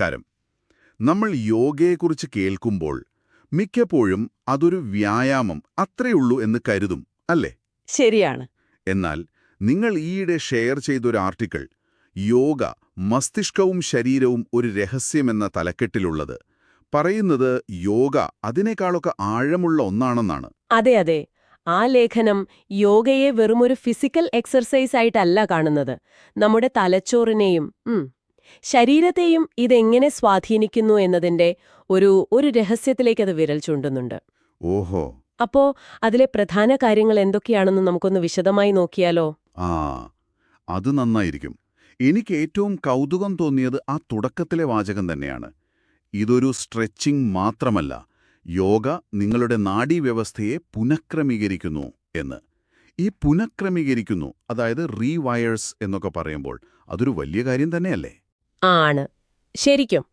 നമസ്കാരം. നമ്മൾ യോഗയെക്കുറിച്ച് കേൾക്കുമ്പോൾ മിക്കപ്പോഴും അതൊരു വ്യായാമം അത്രയുള്ളൂ എന്ന് കരുതും, അല്ലേ? ശരിയാണ്. എന്നാൽ നിങ്ങൾ ഈയിടെ ഷെയർ ചെയ്തൊരു ആർട്ടിക്കിൾ യോഗ മസ്തിഷ്കവും ശരീരവും ഒരു രഹസ്യമെന്ന തലക്കെട്ടിലുള്ളത് പറയുന്നത് യോഗ അതിനേക്കാളൊക്കെ ആഴമുള്ള ഒന്നാണെന്നാണ്. അതെ അതെ, ആ ലേഖനം യോഗയെ വെറുമൊരു ഫിസിക്കൽ എക്സർസൈസ് ആയിട്ടല്ല കാണുന്നത്. നമ്മുടെ തലച്ചോറിനെയും ശരീരത്തെയും ഇതെങ്ങനെ സ്വാധീനിക്കുന്നു എന്നതിന്റെ ഒരു രഹസ്യത്തിലേക്ക് അത് വിരൽ ചൂണ്ടുന്നുണ്ട്. ഓഹോ. അപ്പോ അതിലെ പ്രധാന കാര്യങ്ങൾ എന്തൊക്കെയാണെന്ന് നമുക്കൊന്ന് വിശദമായി നോക്കിയാലോ? അത് നന്നായിരിക്കും. എനിക്ക് ഏറ്റവും കൗതുകം തോന്നിയത് ആ തുടക്കത്തിലെ വാചകം തന്നെയാണ്. ഇതൊരു സ്ട്രെച്ചിങ് മാത്രമല്ല, യോഗ നിങ്ങളുടെ നാഡീവ്യവസ്ഥയെ പുനഃക്രമീകരിക്കുന്നു എന്ന്. ഈ പുനഃക്രമീകരിക്കുന്നു, അതായത് റീവയേഴ്സ് എന്നൊക്കെ പറയുമ്പോൾ അതൊരു വലിയ കാര്യം തന്നെയല്ലേ? ആണ്, ശരിക്കും.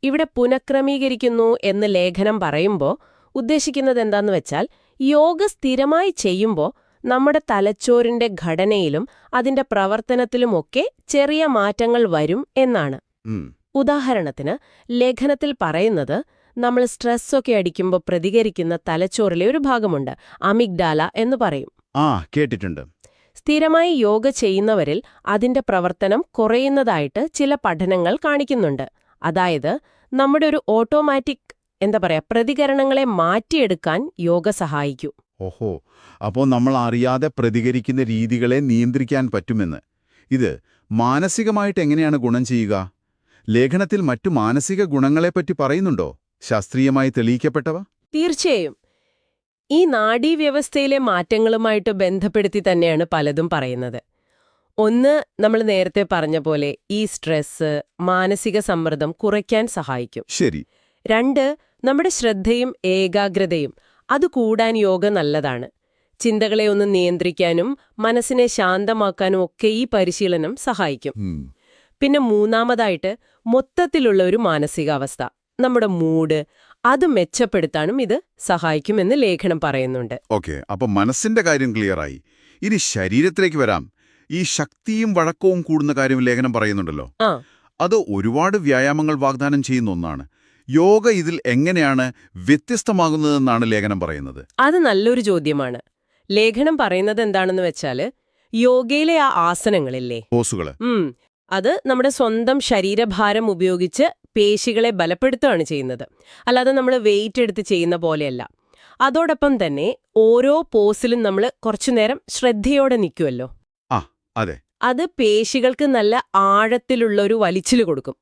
ഇവിടെ പുനഃക്രമീകരിക്കുന്നു എന്ന് ലേഖനം പറയുമ്പോൾ ഉദ്ദേശിക്കുന്നത് എന്താന്ന് വെച്ചാൽ, യോഗ സ്ഥിരമായി ചെയ്യുമ്പോൾ നമ്മുടെ തലച്ചോറിന്റെ ഘടനയിലും അതിന്റെ പ്രവർത്തനത്തിലുമൊക്കെ ചെറിയ മാറ്റങ്ങൾ വരും എന്നാണ്. ഉദാഹരണത്തിന് ലേഖനത്തിൽ പറയുന്നത്, നമ്മൾ സ്ട്രെസ്സൊക്കെ അടിക്കുമ്പോൾ പ്രതികരിക്കുന്ന തലച്ചോറിലെ ഒരു ഭാഗമുണ്ട്, അമിഗ്ഡാല എന്ന് പറയും. കേട്ടിട്ടുണ്ട്. സ്ഥിരമായി യോഗ ചെയ്യുന്നവരിൽ അതിന്റെ പ്രവർത്തനം കുറയുന്നതായിട്ട് ചില പഠനങ്ങൾ കാണിക്കുന്നുണ്ട്. അതായത് നമ്മുടെ ഒരു ഓട്ടോമാറ്റിക് പ്രതികരണങ്ങളെ മാറ്റിയെടുക്കാൻ യോഗ സഹായിക്കും. ഓഹോ, അപ്പോൾ നമ്മൾ അറിയാതെ പ്രതികരിക്കുന്ന രീതികളെ നിയന്ത്രിക്കാൻ പറ്റുമെന്ന്. ഇത് മാനസികമായിട്ട് എങ്ങനെയാണ് ഗുണം ചെയ്യുക? ലേഖനത്തിൽ മറ്റു മാനസിക ഗുണങ്ങളെപ്പറ്റി പറയുന്നുണ്ടോ, ശാസ്ത്രീയമായി തെളിയിക്കപ്പെട്ടവ? തീർച്ചയായും. ഈ നാഡീവ്യവസ്ഥയിലെ മാറ്റങ്ങളുമായിട്ട് ബന്ധപ്പെടുത്തി തന്നെയാണ് പലതും പറയുന്നത്. ഒന്ന്, നമ്മൾ നേരത്തെ പറഞ്ഞ പോലെ ഈ സ്ട്രെസ്, മാനസിക സമ്മർദ്ദം കുറയ്ക്കാൻ സഹായിക്കും. ശരി. രണ്ട്, നമ്മുടെ ശ്രദ്ധയും ഏകാഗ്രതയും അത് കൂടാൻ യോഗ നല്ലതാണ്. ചിന്തകളെ ഒന്ന് നിയന്ത്രിക്കാനും മനസ്സിനെ ശാന്തമാക്കാനും ഒക്കെ ഈ പരിശീലനം സഹായിക്കും. പിന്നെ മൂന്നാമതായിട്ട്, മൊത്തത്തിലുള്ള ഒരു മാനസികാവസ്ഥ, നമ്മുടെ മൂഡ്, അത് മെച്ചപ്പെടുത്താനും ഇത് സഹായിക്കുമെന്ന് ലേഖനം പറയുന്നുണ്ട്. ഓക്കെ, അപ്പൊ മനസ്സിന്റെ കാര്യം ക്ലിയറായി. ഇനി ശരീരത്തിലേക്ക് വരാം. ഈ ശക്തിയും വഴക്കവും കൂടുന്ന കാര്യം ലേഖനം പറയുന്നുണ്ടല്ലോ. അത് ഒരുപാട് വ്യായാമങ്ങൾ വാഗ്ദാനം ചെയ്യുന്ന ഒന്നാണ്. യോഗ ഇതിൽ എങ്ങനെയാണ് വ്യത്യസ്തമാകുന്നതെന്നാണ് ലേഖനം പറയുന്നത്? അത് നല്ലൊരു ചോദ്യമാണ്. ലേഖനം പറയുന്നത് എന്താണെന്ന് വെച്ചാല്, യോഗയിലെ ആ ആസനങ്ങളില്ലേ, പോസുകള്, അത് നമ്മുടെ സ്വന്തം ശരീരഭാരം ഉപയോഗിച്ച് പേശികളെ ബലപ്പെടുത്തുകയാണ് ചെയ്യുന്നത്. അല്ലാതെ നമ്മൾ വെയിറ്റ് എടുത്ത് ചെയ്യുന്ന പോലെയല്ല. അതോടൊപ്പം തന്നെ ഓരോ പോസിലും നമ്മൾ കുറച്ചുനേരം ശ്രദ്ധയോടെ നിൽക്കുമല്ലോ. അതെ, അത് പേശികൾക്ക് നല്ല ആഴത്തിലുള്ള ഒരു വലിച്ചില് കൊടുക്കും.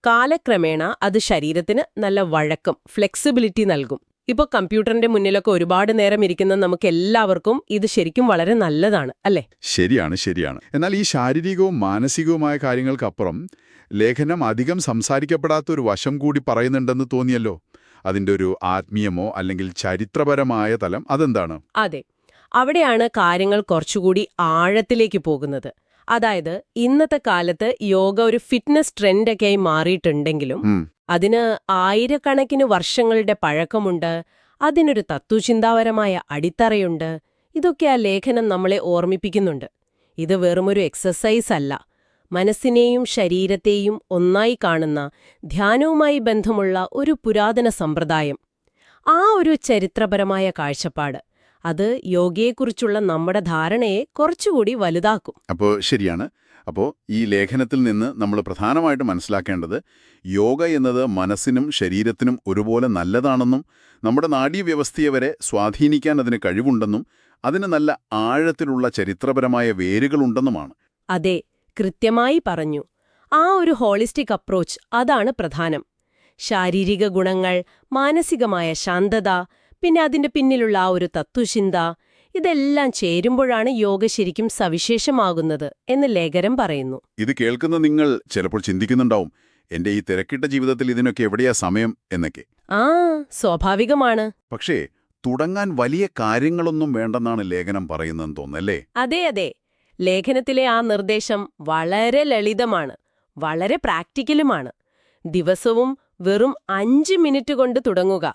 കാലക്രമേണ അത് ശരീരത്തിന് നല്ല വഴക്കം, ഫ്ലെക്സിബിലിറ്റി നൽകും. ഇപ്പോൾ കമ്പ്യൂട്ടറിന്റെ മുന്നിലൊക്കെ ഒരുപാട് നേരം ഇരിക്കുന്ന നമുക്ക് എല്ലാവർക്കും ഇത് ശരിക്കും വളരെ നല്ലതാണ്, അല്ലേ? ശരിയാണ്. എന്നാൽ ഈ ശാരീരികവും മാനസികവുമായ കാര്യങ്ങൾക്കപ്പുറം ലേഖനം അധികം സംസാരിക്കപ്പെടാത്തൊരു വശം കൂടി പറയുന്നുണ്ടെന്ന് തോന്നിയല്ലോ. അതിന്റെ ഒരു ആത്മീയമോ അല്ലെങ്കിൽ ചരിത്രപരമായ തലം അതെന്താണ്? അതെ, അവിടെയാണ് കാര്യങ്ങൾ കുറച്ചുകൂടി ആഴത്തിലേക്ക് പോകുന്നത്. അതായത് ഇന്നത്തെ കാലത്ത് യോഗ ഒരു ഫിറ്റ്നസ് ട്രെൻഡൊക്കെയായി മാറിയിട്ടുണ്ടെങ്കിലും അതിന് ആയിരക്കണക്കിന് വർഷങ്ങളുടെ പഴക്കമുണ്ട്. അതിനൊരു തത്വചിന്താപരമായ അടിത്തറയുണ്ട്. ഇതൊക്കെ ആ ലേഖനം നമ്മളെ ഓർമ്മിപ്പിക്കുന്നുണ്ട്. ഇത് വെറുമൊരു എക്സസൈസ് അല്ല, മനസ്സിനെയും ശരീരത്തെയും ഒന്നായി കാണുന്ന, ധ്യാനവുമായി ബന്ധമുള്ള ഒരു പുരാതന സമ്പ്രദായം. ആ ഒരു ചരിത്രപരമായ കാഴ്ചപ്പാട് അത് യോഗയെക്കുറിച്ചുള്ള നമ്മുടെ ധാരണയെ കുറച്ചുകൂടി വലുതാക്കും. ശരിയാണ്. അപ്പോൾ ഈ ലേഖനത്തിൽ നിന്ന് നമ്മൾ പ്രധാനമായിട്ട് മനസ്സിലാക്കേണ്ടത്, യോഗ എന്നത് മനസ്സിനും ശരീരത്തിനും ഒരുപോലെ നല്ലതാണെന്നും നമ്മുടെ നാഡീവ്യവസ്ഥയെ വരെ സ്വാധീനിക്കാൻ അതിന് കഴിവുണ്ടെന്നും അതിന് നല്ല ആഴത്തിലുള്ള ചരിത്രപരമായ വേരുകളുണ്ടെന്നുമാണ്. അതെ, കൃത്യമായി പറഞ്ഞു. ആ ഒരു ഹോളിസ്റ്റിക് അപ്രോച്ച് അതാണ് പ്രധാനം. ശാരീരിക ഗുണങ്ങൾ, മാനസികമായ ശാന്തത, പിന്നെ അതിന്റെ പിന്നിലുള്ള ആ ഒരു തത്വചിന്ത, ഇതെല്ലാം ചേരുമ്പോഴാണ് യോഗ ശരിക്കും സവിശേഷമാകുന്നത് എന്ന് ലേഖനം പറയുന്നു. ഇത് കേൾക്കുന്ന നിങ്ങൾ ചിലപ്പോൾ ചിന്തിക്കുന്നുണ്ടാവും, എന്റെ ഈ തിരക്കിട്ട ജീവിതത്തിൽ ഇതിനൊക്കെ എവിടെയാ സമയം എന്നൊക്കെ. സ്വാഭാവികമാണ്. പക്ഷേ തുടങ്ങാൻ വലിയ കാര്യങ്ങളൊന്നും വേണ്ടെന്നാണ് ലേഖനം പറയുന്നതെന്ന് തോന്നുന്നല്ലേ? അതെ. ലേഖനത്തിലെ ആ നിർദ്ദേശം വളരെ ലളിതമാണ്, വളരെ പ്രാക്ടിക്കലുമാണ്. ദിവസവും വെറും 5 മിനിറ്റ് കൊണ്ട് തുടങ്ങുക.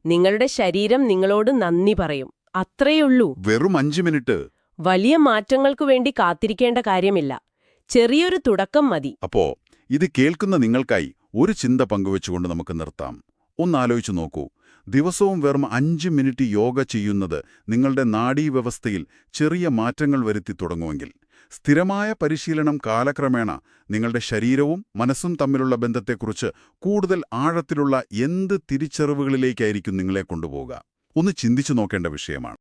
നിങ്ങളുടെ ശരീരം നിങ്ങളോട് നന്ദി പറയും, അത്രയുള്ളൂ. വെറും 5 മിനിറ്റ്? വലിയ മാറ്റങ്ങൾക്കു വേണ്ടി കാത്തിരിക്കേണ്ട കാര്യമില്ല. ചെറിയൊരു തുടക്കം മതി. അപ്പോ ഇത് കേൾക്കുന്ന നിങ്ങൾക്കായി ഒരു ചിന്ത പങ്കുവെച്ചുകൊണ്ട് നമുക്ക് നിർത്താം. ഒന്നാലോചിച്ചു നോക്കൂ. ദിവസവും വെറും 5 മിനിറ്റ് യോഗ ചെയ്യുന്നത് നിങ്ങളുടെ നാഡീവ്യവസ്ഥയിൽ ചെറിയ മാറ്റങ്ങൾ വരുത്തി തുടങ്ങുമെങ്കിൽ, സ്ഥിരമായ പരിശീലനം കാലക്രമേണ നിങ്ങളുടെ ശരീരവും മനസ്സും തമ്മിലുള്ള ബന്ധത്തെക്കുറിച്ച് കൂടുതൽ ആഴത്തിലുള്ള എന്ത് തിരിച്ചറിവുകളിലേക്കായിരിക്കും നിങ്ങളെ കൊണ്ടുപോകുക? ഒന്ന് ചിന്തിച്ചു നോക്കേണ്ട വിഷയമാണ്.